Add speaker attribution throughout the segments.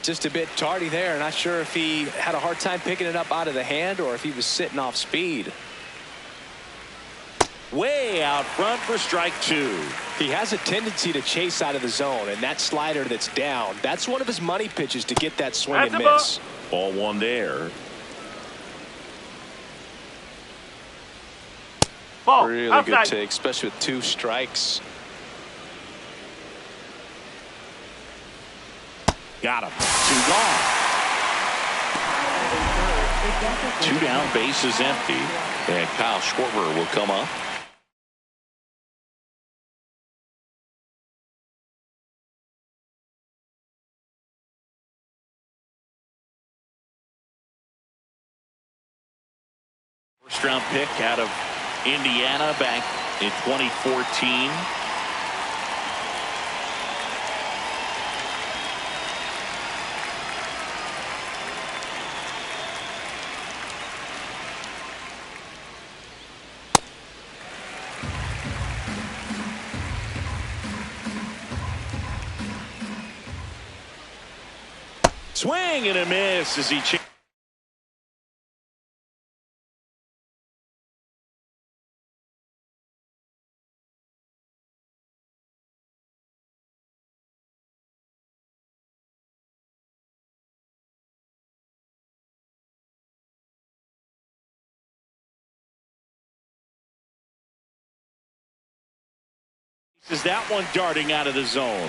Speaker 1: Just a bit tardy there. Not sure if he had a hard time picking it up out of the hand or if he was sitting off speed.
Speaker 2: Way out front for strike two.
Speaker 1: He has a tendency to chase out of the zone, and that slider that's down, that's one of his money pitches to get that swing and miss.
Speaker 2: Ball one there.
Speaker 3: Ball.
Speaker 1: Really
Speaker 3: Outside.
Speaker 1: good take, especially with 2 strikes.
Speaker 2: Got him. 2 gone. 2 down, base is empty. And Kyle Schwarber will come up. First round pick out of Indiana back in 2014. Swing and a miss as he is that one darting out of the zone.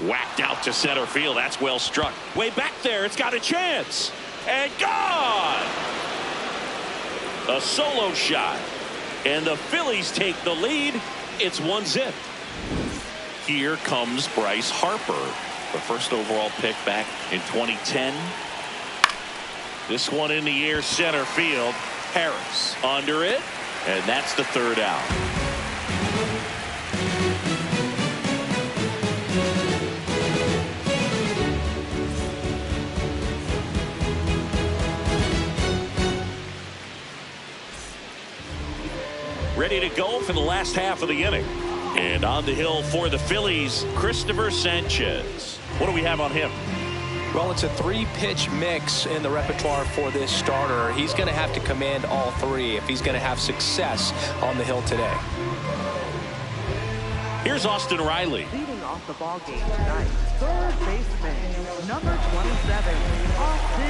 Speaker 2: Whacked out to center field. That's well struck. Way back there. It's got a chance. And gone. A solo shot. And the Phillies take the lead. It's 1-0. Here comes Bryce Harper. The first overall pick back in 2010. This one in the air, center field. Harris under it. And that's the 3rd out. Ready to go for the last half of the inning. And on the hill for the Phillies, Christopher Sanchez. What do we have on him?
Speaker 1: Well, it's a 3-pitch mix in the repertoire for this starter. He's going to have to command all 3 if he's going to have success on the hill today.
Speaker 2: Here's Austin Riley.
Speaker 4: Leading off the ball game tonight, 3rd baseman, number 27, Austin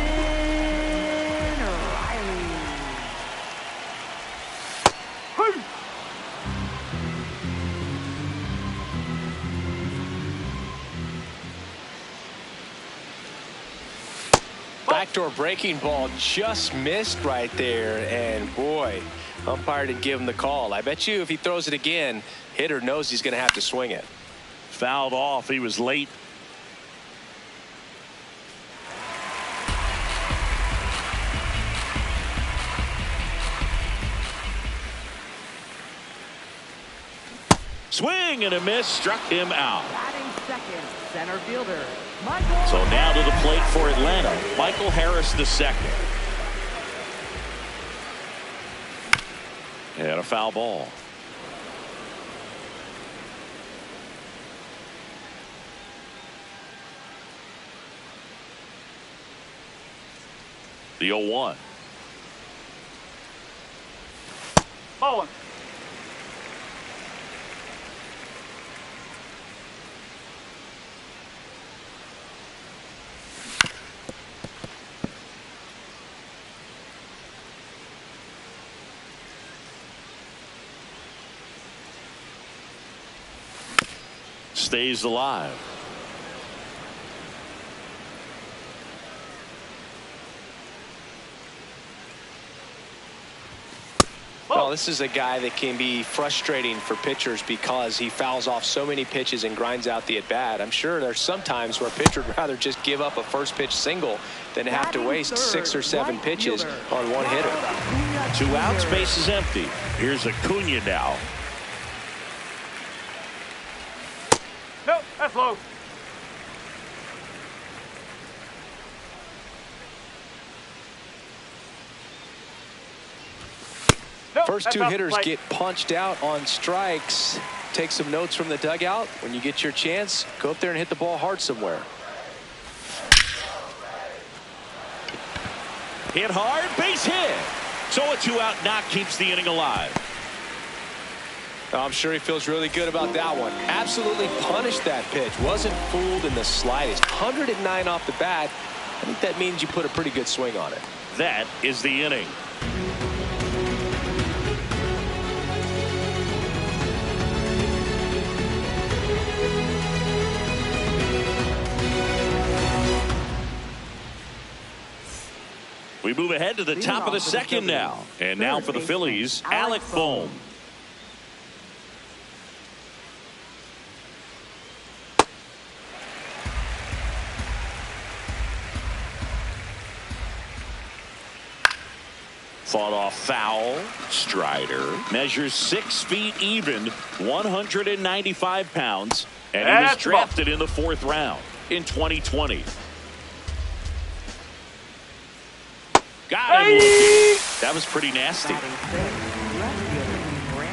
Speaker 4: Riley.
Speaker 1: Backdoor breaking ball just missed right there, and boy, umpire didn't give him the call. I bet you if he throws it again, hitter knows he's going to have to swing it.
Speaker 2: Fouled off. He was late. Swing and a miss, struck him out.
Speaker 4: Batting second, center fielder,
Speaker 2: So now to the plate for Atlanta, Michael Harris II. And a foul ball. The 0-1.
Speaker 3: Ball one.
Speaker 2: Stays alive.
Speaker 1: Well, this is a guy that can be frustrating for pitchers because he fouls off so many pitches and grinds out the at-bat. I'm sure there's some times where a pitcher would rather just give up a first pitch single than have to waste 6 or 7 pitches on one hitter.
Speaker 2: 2 outs, base is empty. Here's Acuna now.
Speaker 3: Nope, that's low.
Speaker 1: First
Speaker 3: that's
Speaker 1: two
Speaker 3: off the
Speaker 1: hitters
Speaker 3: plate.
Speaker 1: get punched out on strikes. Take some notes from the dugout. When you get your chance, go up there and hit the ball hard somewhere.
Speaker 2: Hit hard, base hit. So a 2-out knock keeps the inning alive.
Speaker 1: I'm sure he feels really good about that one. Absolutely punished that pitch. Wasn't fooled in the slightest. 109 off the bat. I think that means you put a pretty good swing on it.
Speaker 2: That is the inning. We move ahead to the top of the second now. And now for the Phillies, Alec Bohm. Fought off foul. Strider measures 6 feet even, 195 pounds, and he was drafted in the 4th round in 2020. Got him. That was pretty nasty.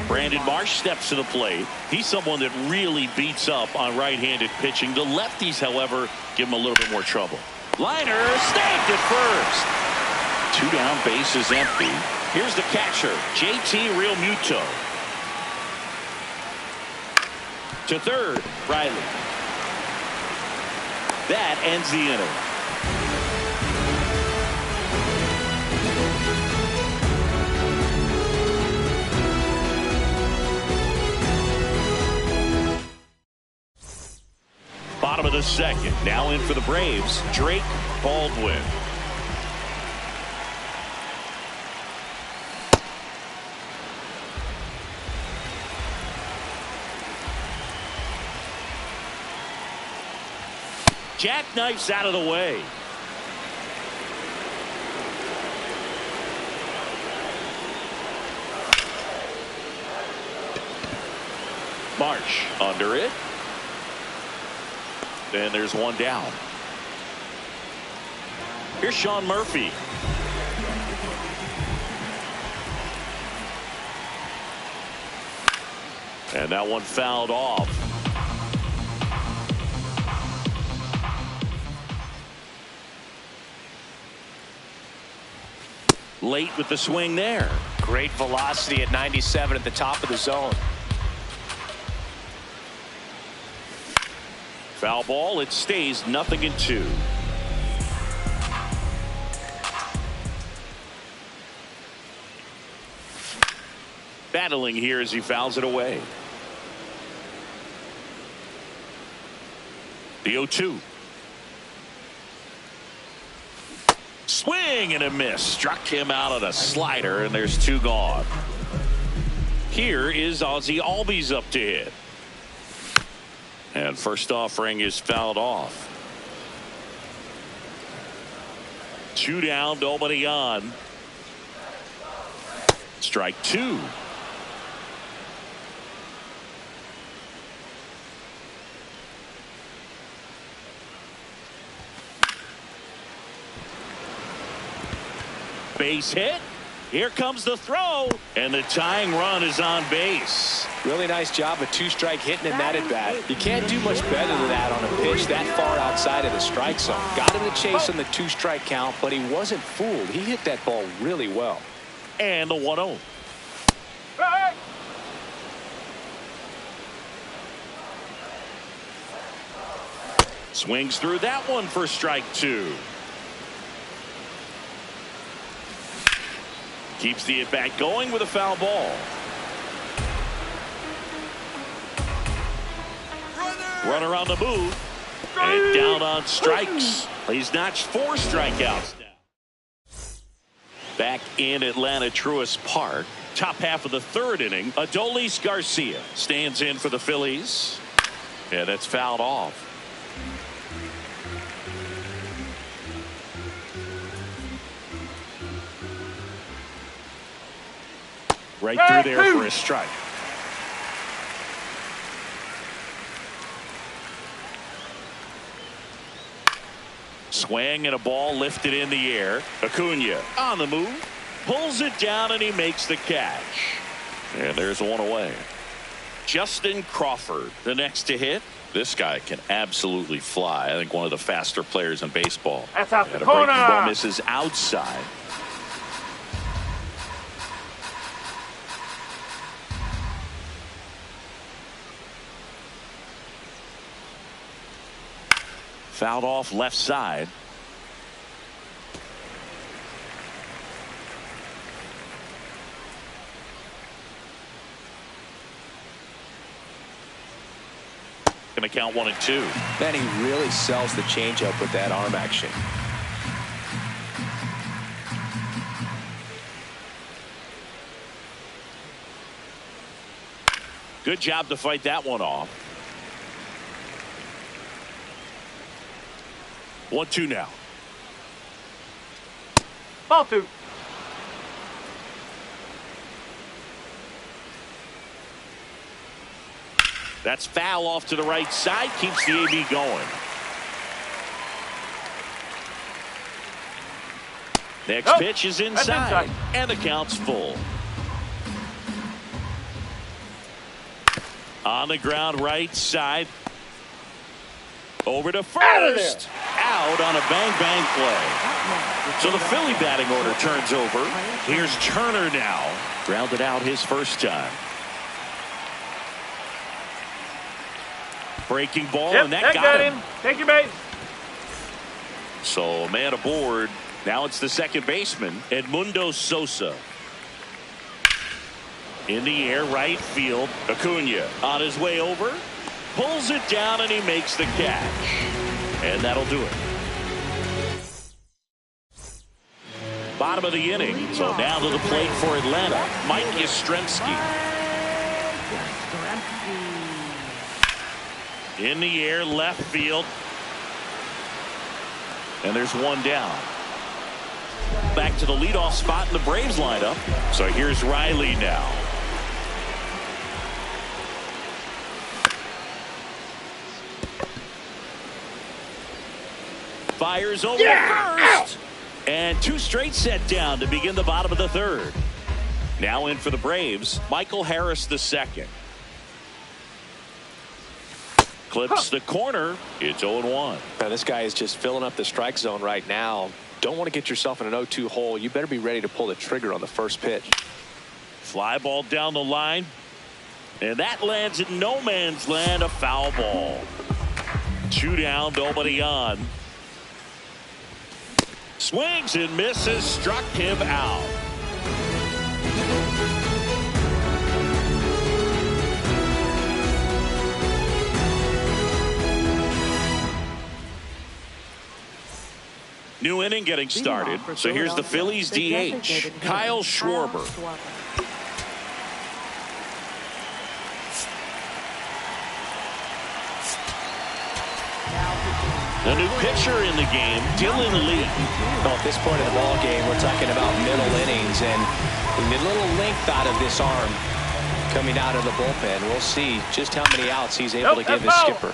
Speaker 2: Brandon Marsh steps to the plate. He's someone that really beats up on right-handed pitching. The lefties, however, give him a little bit more trouble. Liner snagged at first. 2 down, base is empty. Here's the catcher, JT Realmuto. To third, Riley. That ends the inning. Bottom of the second. Now in for the Braves, Drake Baldwin. Jackknifes out of the way. March under it. And there's one down. Here's Sean Murphy. And that one fouled off. Late with the swing there.
Speaker 1: Great velocity at 97 at the top of the zone.
Speaker 2: Foul ball. It stays 0-2. Battling here as he fouls it away. The 0-2. Swing and a miss. Struck him out on a slider, and there's 2 gone. Here is Ozzie Albies up to hit. And first offering is fouled off. 2 down, nobody on. Strike 2. Base hit. Here comes the throw, and the tying run is on base.
Speaker 1: Really nice job of 2-strike hitting in that at bat. You can't do much better than that on a pitch that far outside of the strike zone. Got him to chase on the 2-strike count, but he wasn't fooled. He hit that ball really well.
Speaker 2: And the 1-0.
Speaker 3: Hey!
Speaker 2: Swings through that one for strike 2. Keeps the at-bat going with a foul ball. Runner on the move. And down on strikes. He's notched 4 strikeouts now. Back in Atlanta Truist Park. Top half of the 3rd inning. Adolis Garcia stands in for the Phillies. And that's fouled off. Right through there for a strike. Swing and a ball lifted in the air. Acuna on the move. Pulls it down and he makes the catch. And there's one away. Justin Crawford, the next to hit. This guy can absolutely fly. I think one of the faster players in baseball.
Speaker 3: That's out the
Speaker 2: And a
Speaker 3: corner.
Speaker 2: breaking ball misses outside. Fouled off left side. Going to count 1 and 2.
Speaker 1: Man, he really sells the changeup with that arm action.
Speaker 2: Good job to fight that one off. 1-2 now.
Speaker 3: Ball 2.
Speaker 2: That's foul off to the right side. Keeps the AB going. Next pitch is inside. And the count's full. On the ground right side. Over to first. Out on a bang play. So the Philly batting order turns over. Here's Turner now. Grounded out his first time. Breaking ball, and that got him.
Speaker 3: Take your base.
Speaker 2: So man aboard. Now it's the second baseman, Edmundo Sosa. In the air, right field. Acuna on his way over. Pulls it down, and he makes the catch. And that'll do it. Bottom of the inning. So now to the plate for Atlanta, Mike Yastrzemski. In the air, left field. And there's one down. Back to the leadoff spot in the Braves lineup. So here's Riley now. Fires over first. And 2 straight set down to begin the bottom of the third. Now in for the Braves, Michael Harris II. Clips the corner. It's 0-1.
Speaker 1: Now, this guy is just filling up the strike zone right now. Don't want to get yourself in an 0-2 hole. You better be ready to pull the trigger on the first pitch.
Speaker 2: Fly ball down the line. And that lands in no man's land, a foul ball. 2 down, nobody on. Swings and misses, struck him out. New inning getting started. So here's the Phillies DH, Kyle Schwarber. The new pitcher in the game, Dylan Lee.
Speaker 1: Well, at this point in the ball game, we're talking about middle innings, and a little length out of this arm coming out of the bullpen. We'll see just how many outs he's able to give his skipper.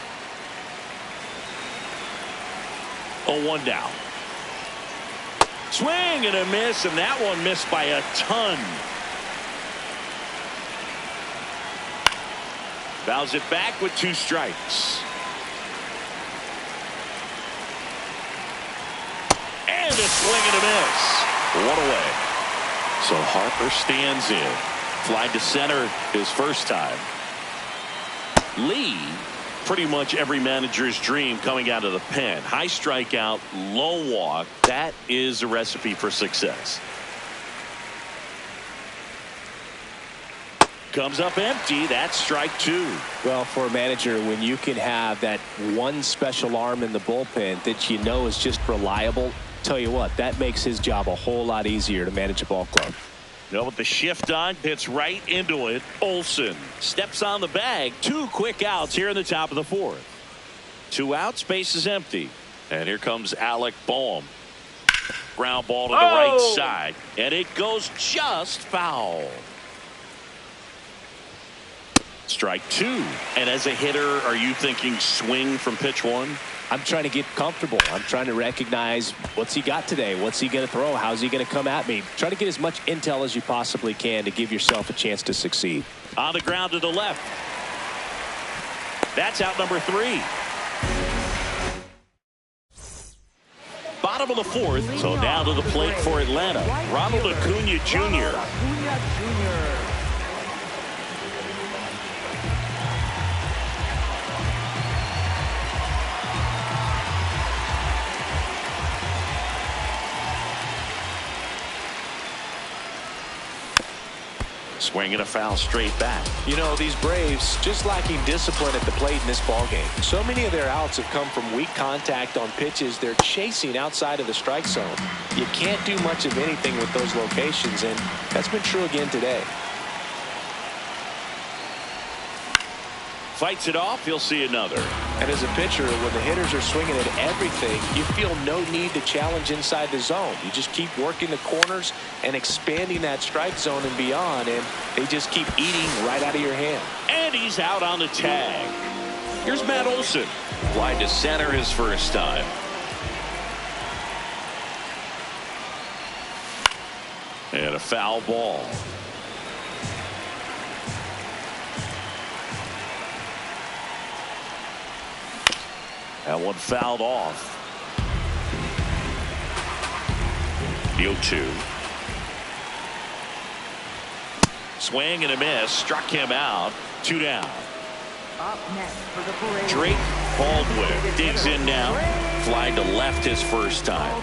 Speaker 2: 0-1 down. Swing and a miss, and that one missed by a ton. Bows it back with 2 strikes. And a swing and a miss. 1 away. So Harper stands in. Fly to center his first time. Lee, pretty much every manager's dream coming out of the pen. High strikeout, low walk. That is a recipe for success. Comes up empty. That's strike 2.
Speaker 1: Well, for a manager, when you can have that one special arm in the bullpen that you know is just reliable, tell you what, that makes his job a whole lot easier to manage a ball club.
Speaker 2: Now with the shift on, hits right into it. Olsen steps on the bag. 2 quick outs here in the top of the 4th. 2 outs, base is empty. And here comes Alec Boehm. Ground ball to the right side. And it goes just foul. Strike 2. And as a hitter, are you thinking swing from pitch 1?
Speaker 1: I'm trying to get comfortable. I'm trying to recognize what's he got today. What's he going to throw? How's he going to come at me? Try to get as much intel as you possibly can to give yourself a chance to succeed.
Speaker 2: On the ground to the left. That's out number 3. Bottom of the 4th. So now to the plate for Atlanta. Ronald Acuna Jr. Swinging a foul straight back.
Speaker 1: You know, these Braves just lacking discipline at the plate in this ballgame. So many of their outs have come from weak contact on pitches they're chasing outside of the strike zone. You can't do much of anything with those locations, and that's been true again today.
Speaker 2: Fights it off. He'll see another.
Speaker 1: And as a pitcher, when the hitters are swinging at everything, you feel no need to challenge inside the zone. You just keep working the corners and expanding that strike zone and beyond, and they just keep eating right out of your hand.
Speaker 2: And he's out on the tag. Here's Matt Olson. Fly to center his first time. And a foul ball. That one fouled off. The 0-2. Swing and a miss. Struck him out. 2 down.
Speaker 4: Up next for the parade.
Speaker 2: Drake Baldwin digs in now. Fly to left his first time.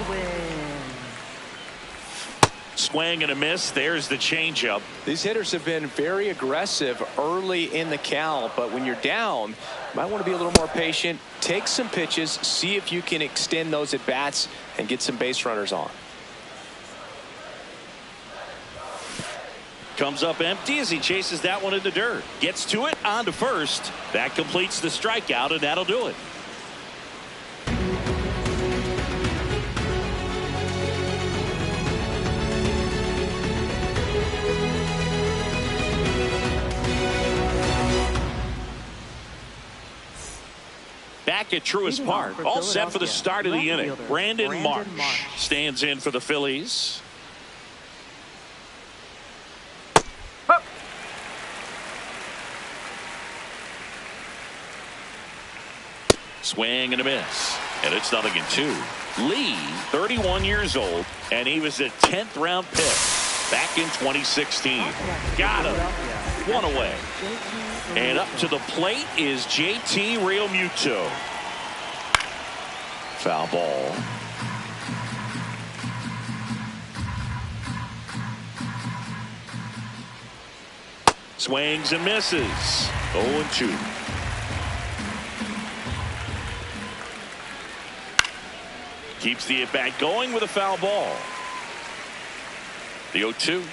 Speaker 2: Swing and a miss. There's the changeup.
Speaker 1: These hitters have been very aggressive early in the count, but when you're down, you might want to be a little more patient. Take some pitches, see if you can extend those at bats and get some base runners on.
Speaker 2: Comes up empty as he chases that one in the dirt. Gets to it on to first. That completes the strikeout, and that'll do it. Back at Truist Park, all set for the start of the inning. Brandon Marsh stands in for the Phillies. Swing and a miss. And it's 0-2. Lee, 31 years old, and he was a 10th round pick back in 2016. Got him. One away. And up to the plate is JT Realmuto. Foul ball. Swings and misses. 0-2. Keeps the at-bat going with a foul ball. The 0-2.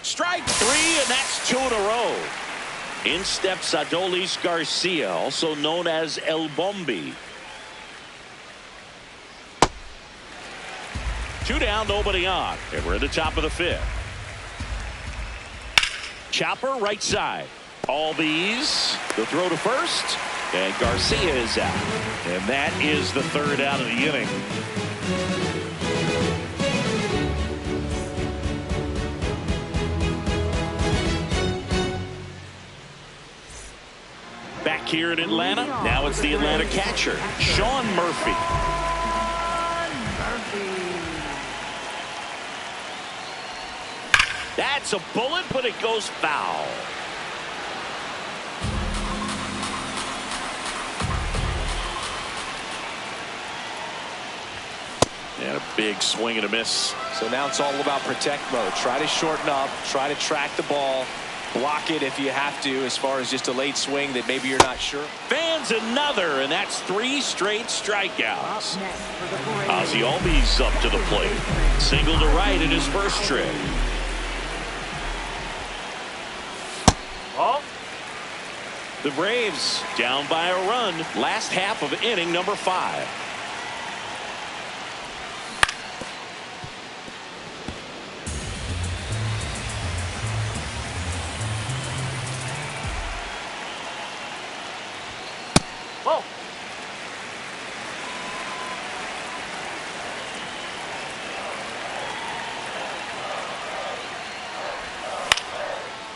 Speaker 2: Strike 3, and that's 2 in a row. In steps Adolis Garcia, also known as El Bombi. 2 down, nobody on, and we're at the top of the 5th. Chopper right side. Albies, the throw to first, and Garcia is out. And that is the 3rd out of the inning. Back here in Atlanta, now it's the Atlanta catcher, Sean Murphy. That's a bullet, but it goes foul. And a big swing and a miss.
Speaker 1: So now it's all about protect mode. Try to shorten up, try to track the ball, block it if you have to, as far as just a late swing that maybe you're not sure.
Speaker 2: Fans another, and that's 3 straight strikeouts. Ozzie Albies up to the plate. Single to right in his first trip.
Speaker 3: Oh.
Speaker 2: The Braves down by a run. Last half of inning number 5.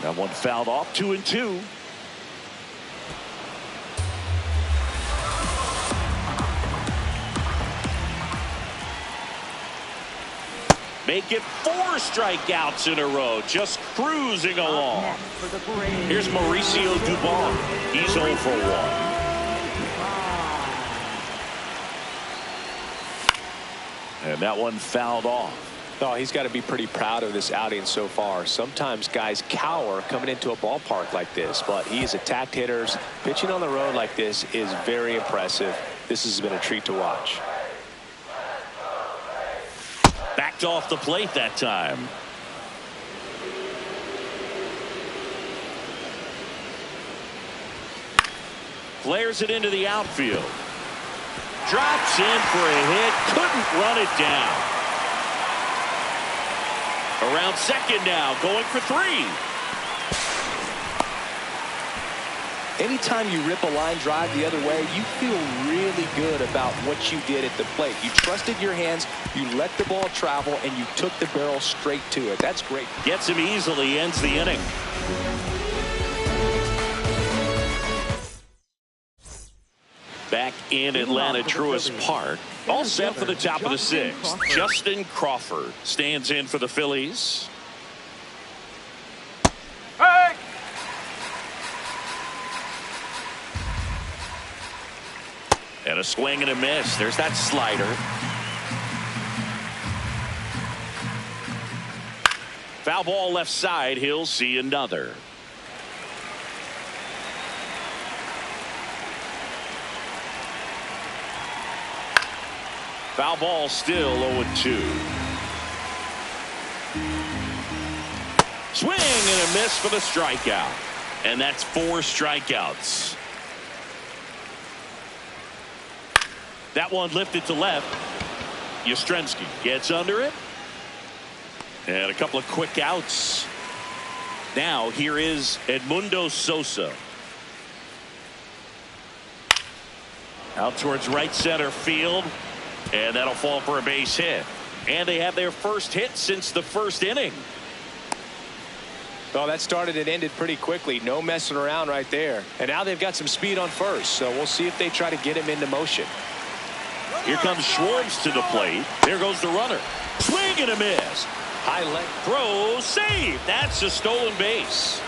Speaker 2: That one fouled off. 2-2. Make it 4 strikeouts in a row. Just cruising along. Here's Mauricio Dubon. He's 0 for 1. And that one fouled off.
Speaker 1: Oh, he's got to be pretty proud of this outing so far. Sometimes guys cower coming into a ballpark like this, but he has attacked hitters. Pitching on the road like this is very impressive. This has been a treat to watch.
Speaker 2: Backed off the plate that time. Flares it into the outfield. Drops in for a hit. Couldn't run it down. Around second now. Going for 3.
Speaker 1: Anytime you rip a line drive the other way, you feel really good about what you did at the plate. You trusted your hands, you let the ball travel, and you took the barrel straight to it. That's great.
Speaker 2: Gets him easily, ends the inning. Back in Atlanta Truist Park. All set for the top of the 6th. Justin Crawford stands in for the Phillies.
Speaker 3: Hey!
Speaker 2: And a swing and a miss. There's that slider. Foul ball left side. He'll see another. Foul ball still 0-2. Swing and a miss for the strikeout. And that's 4 strikeouts. That one lifted to left. Yastrzemski gets under it. And a couple of quick outs. Now here is Edmundo Sosa. Out towards right center field. And that'll fall for a base hit. And they have their first hit since the first inning.
Speaker 1: Well, that started and ended pretty quickly. No messing around right there. And now they've got some speed on first. So we'll see if they try to get him into motion.
Speaker 2: Here comes Schwartz to the plate. There goes the runner. Swing and a miss.
Speaker 1: High leg
Speaker 2: Throw, save. That's a stolen base.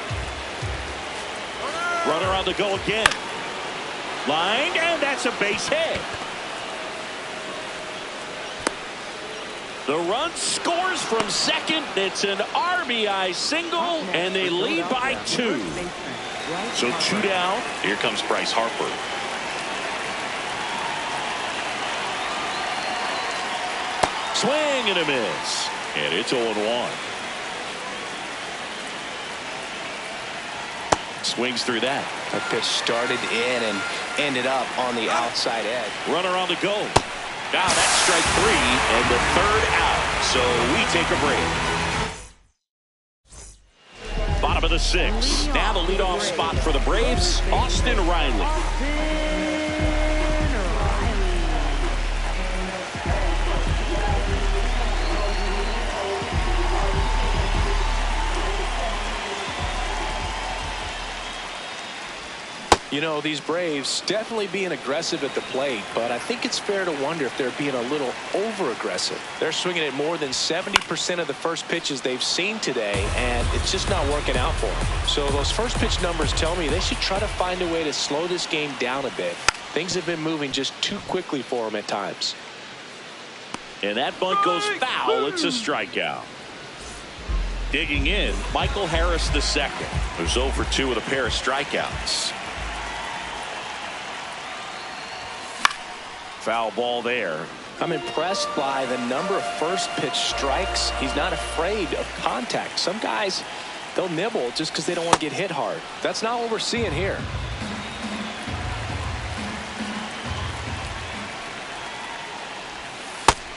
Speaker 2: Runner on the go again. Lined, and that's a base hit. The run scores from second. It's an RBI single, and they lead by 2. So 2 down. Here comes Bryce Harper. Swing and a miss. And it's 0-1. Swings through that.
Speaker 1: That pitch started in and ended up on the outside edge.
Speaker 2: Runner on the go. Now that's strike 3 and the 3rd out. So we take a break. Bottom of the 6th. Now the leadoff spot for the Braves, Austin Riley.
Speaker 1: You know, these Braves definitely being aggressive at the plate, but I think it's fair to wonder if they're being a little over-aggressive. They're swinging at more than 70% of the first pitches they've seen today, and it's just not working out for them. So those first pitch numbers tell me they should try to find a way to slow this game down a bit. Things have been moving just too quickly for them at times.
Speaker 2: And that bunt goes foul. It's a strikeout. Digging in, Michael Harris II, who's 0 for 2 with a pair of strikeouts. Foul ball there.
Speaker 1: I'm impressed by the number of first pitch strikes. He's not afraid of contact. Some guys, they'll nibble just because they don't want to get hit hard. That's not what we're seeing here.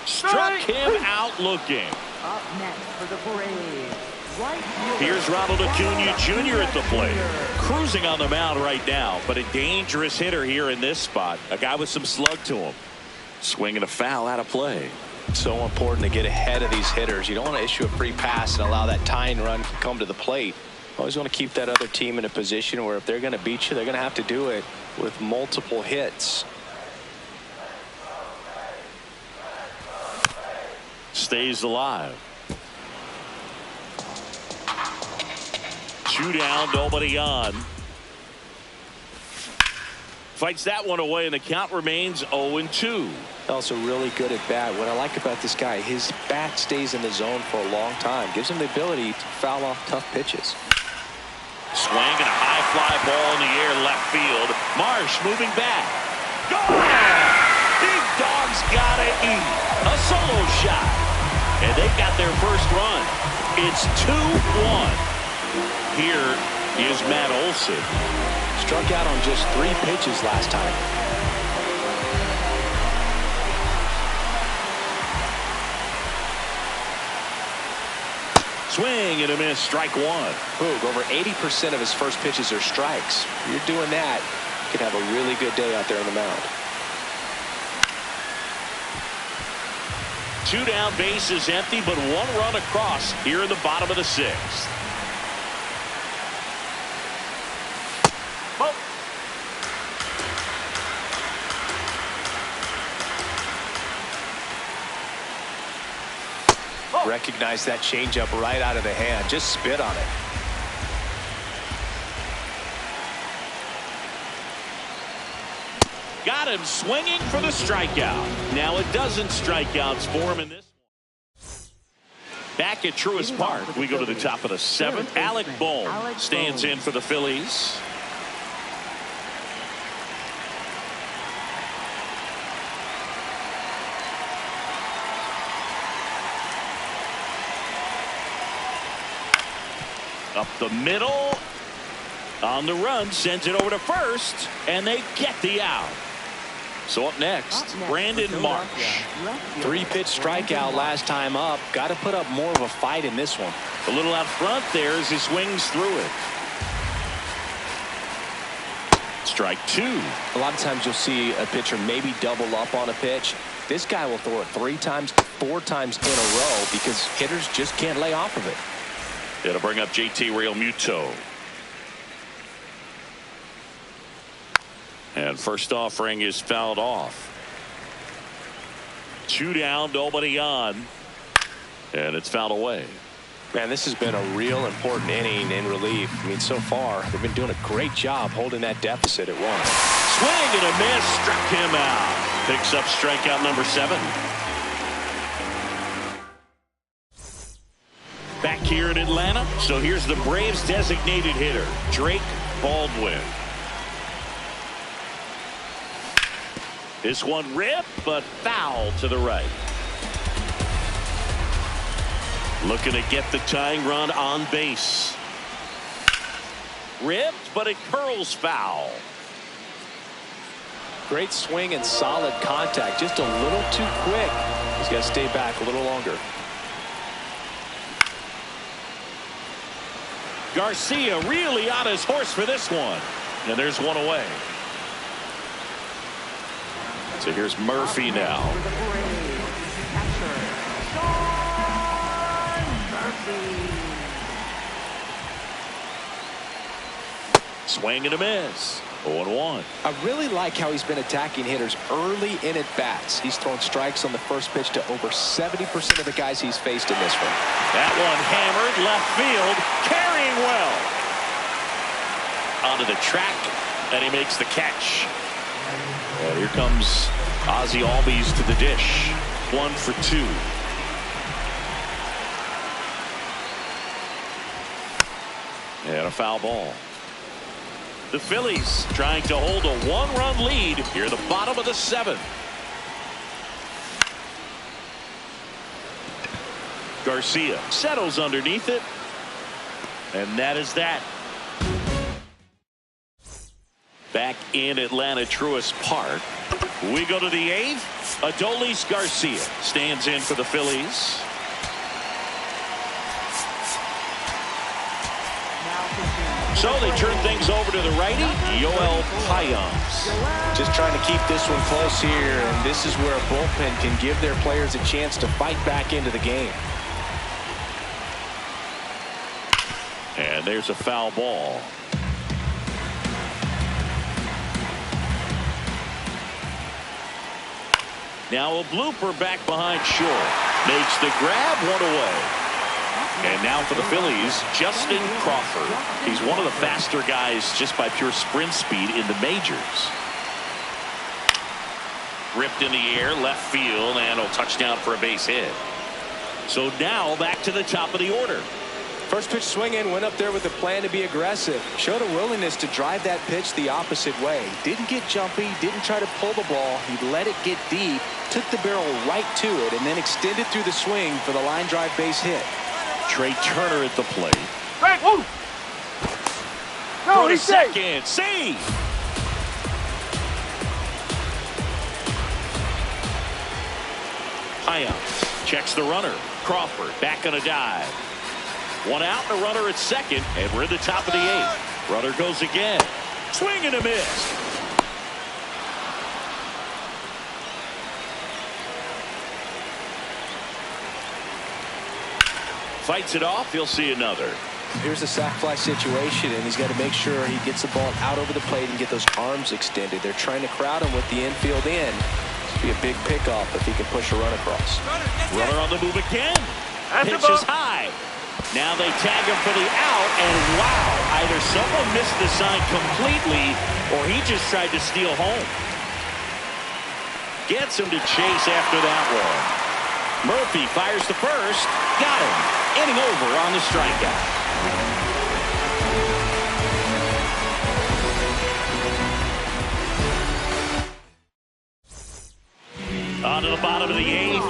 Speaker 2: Struck him out looking.
Speaker 4: Up next for the Braves. Right
Speaker 2: Here's Ronald Acuna Jr. at the plate. Cruising on the mound right now, but a dangerous hitter here in this spot. A guy with some slug to him. Swinging a foul out of play.
Speaker 1: So important to get ahead of these hitters. You don't want to issue a free pass and allow that tying run to come to the plate. Always want to keep that other team in a position where if they're going to beat you, they're going to have to do it with multiple hits.
Speaker 2: Stays alive. 2 down, nobody on. Fights that one away, and the count remains 0-2.
Speaker 1: Also really good at bat. What I like about this guy, his bat stays in the zone for a long time. Gives him the ability to foul off tough pitches.
Speaker 2: Swing and a high fly ball in the air left field. Marsh moving back. Gone! Big Dog's gotta eat. A solo shot. And they've got their first run. It's 2-1. Here is Matt Olson.
Speaker 1: Struck out on just 3 pitches last time.
Speaker 2: Swing and a miss, strike 1.
Speaker 1: Boog, over 80% of his first pitches are strikes. You're doing that, you can have a really good day out there on the mound.
Speaker 2: 2 down, bases empty, but 1 run across here in the bottom of the 6th.
Speaker 1: Recognize that changeup right out of the hand. Just spit on it.
Speaker 2: Got him swinging for the strikeout. Now a dozen strikeouts for him in this one. Back at Truist Park, we go to the top of the 7th. Alec Bohm stands in for the Phillies. Up the middle. On the run, sends it over to first, and they get the out. So up next, Brandon Marsh.
Speaker 1: 3-pitch strikeout last time up. Got to put up more of a fight in this one.
Speaker 2: A little out front there as he swings through it. Strike 2.
Speaker 1: A lot of times you'll see a pitcher maybe double up on a pitch. This guy will throw it 3 times, 4 times in a row because hitters just can't lay off of it.
Speaker 2: It'll bring up JT Realmuto. And first offering is fouled off. 2 down, nobody on. And it's fouled away.
Speaker 1: Man, this has been a real important inning in relief. I mean, so far, they've been doing a great job holding that deficit at 1.
Speaker 2: Swing and a miss, struck him out. Picks up strikeout number 7. Back here in Atlanta, so here's the Braves designated hitter, Drake Baldwin. This one ripped, but foul to the right. Looking to get the tying run on base. Ripped, but it curls foul.
Speaker 1: Great swing and solid contact. Just a little too quick. He's got to stay back a little longer.
Speaker 2: Garcia really on his horse for this one. And there's one away. So here's Murphy now. Swing and a miss. 0-1.
Speaker 1: I really like how he's been attacking hitters early in at bats. He's thrown strikes on the first pitch to over 70% of the guys he's faced in this one.
Speaker 2: That one hammered left field, carrying well. Onto the track, and he makes the catch. And here comes Ozzie Albies to the dish. 1 for 2. And a foul ball. The Phillies trying to hold a 1-run lead here at the bottom of the 7th. Garcia settles underneath it. And that is that. Back in Atlanta, Truist Park. We go to the 8th. Adolis Garcia stands in for the Phillies. So they turn things over to the righty, Yoel Payams.
Speaker 1: Just trying to keep this one close here, and this is where a bullpen can give their players a chance to fight back into the game.
Speaker 2: And there's a foul ball. Now a blooper back behind short. Makes the grab, one away. And now for the Phillies, Justin Crawford. He's one of the faster guys just by pure sprint speed in the majors. Ripped in the air, left field, and a touchdown for a base hit. So now back to the top of the order.
Speaker 1: First pitch swing in, went up there with a plan to be aggressive. Showed a willingness to drive that pitch the opposite way. Didn't get jumpy, didn't try to pull the ball. He let it get deep, took the barrel right to it, and then extended through the swing for the line drive base hit.
Speaker 2: Trey Turner at the plate.
Speaker 3: Hey, whoa! No, he's safe.
Speaker 2: Second, save. High up, checks the runner. Crawford back on a dive. One out and a runner at second, and we're in the top of the eighth. Runner goes again. Swing and a miss. Fights it off. He'll see another.
Speaker 1: Here's a sac fly situation, and he's got to make sure he gets the ball out over the plate and get those arms extended. They're trying to crowd him with the infield in. This would be a big pickoff if he can push a run across.
Speaker 2: Runner on the move again.
Speaker 3: That's
Speaker 2: Pitch is high. Now they tag him for the out, and wow, either someone missed the sign completely or he just tried to steal home. Gets him to chase after that one. Murphy fires to first. Got him. Inning over on the strikeout. On to the bottom of the eighth.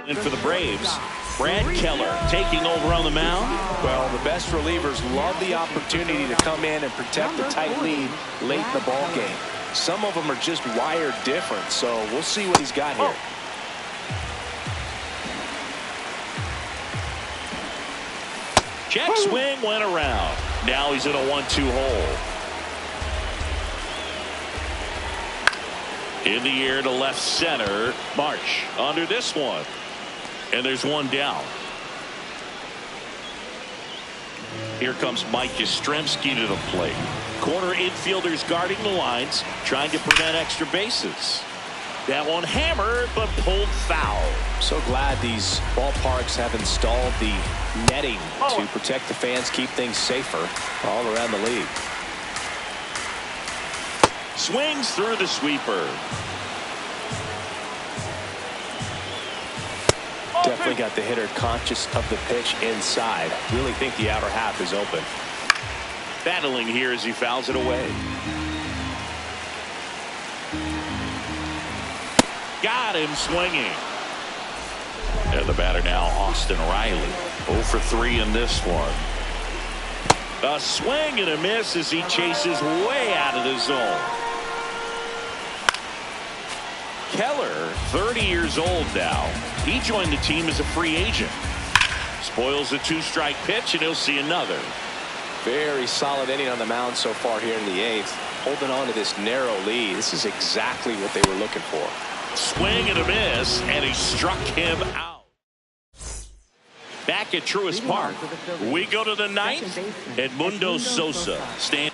Speaker 2: And for the Braves, Brad Keller taking over on the mound.
Speaker 1: Well, the best relievers love the opportunity to come in and protect the tight lead late in the ball game. Some of them are just wired different, so we'll see what he's got here.
Speaker 2: Check swing went around. Now he's in a 1-2 hole. In the air to left center. March under this one. And there's one down. Here comes Mike Yastrzemski to the plate. Corner infielders guarding the lines, trying to prevent extra bases. That one hammered, but pulled foul.
Speaker 1: So glad these ballparks have installed the netting to protect the fans, keep things safer all around the league.
Speaker 2: Swings through the sweeper.
Speaker 1: Definitely got the hitter conscious of the pitch inside. Really think the outer half is open.
Speaker 2: Battling here as he fouls it away. Got him swinging. And the batter now, Austin Riley. 0 for 3 in this one. A swing and a miss as he chases way out of the zone. Keller, 30 years old now. He joined the team as a free agent. Spoils the 2-strike pitch, and he'll see another.
Speaker 1: Very solid inning on the mound so far here in the 8th. Holding on to this narrow lead. This is exactly what they were looking for.
Speaker 2: Swing and a miss, and he struck him out. Back at Truist Park, we go to the 9th. Edmundo Sosa stands.